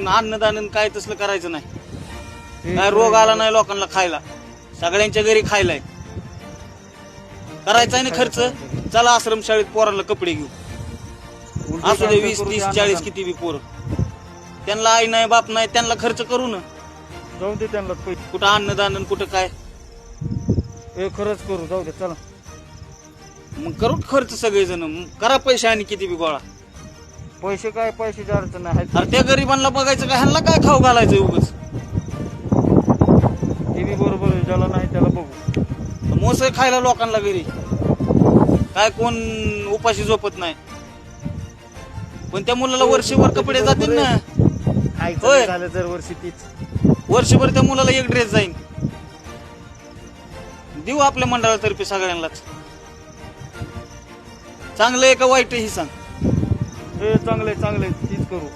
अन्नदान काय तसलं करायचं नाही. काय रोग आला नाही लोकांना खायला, सगळ्यांच्या घरी खायलाय. करायचा आहे ना खर्च. चला आश्रमशाळेत पोरांना कपडे घेऊ. असू दे 20, 30, 40 किती बी पोरं. त्यांना आई नाही बाप नाही, त्यांना खर्च करू ना. जाऊ दे त्यांना कुठं अन्नदान कुठं काय. खरंच करू, जाऊ दे चला. मग करू खर्च सगळेजण. करा पैसे आणि किती बी गोळा. पैसे काय, पैशाची अडचण नाही. अरे त्या गरीबांना बघायचं काय, ह्यांना काय खाऊ घालायचं उगाच. ते बी बरोबर आहे, ज्याला नाही त्याला बघू. मोस खायला लोकांना घरी काय कोण उपाशी झोपत नाही. पण त्या मुलाला वर्षभर कपडे जातील ना. होय. झालं दरवर्षी तीच. वर्षभर त्या मुलाला एक ड्रेस जाईल. देऊ आपल्या मंडळातर्फे सगळ्यांनाच. चांगलं आहे का वाईट ही सांग. हे चांगले चांगले तीच करू.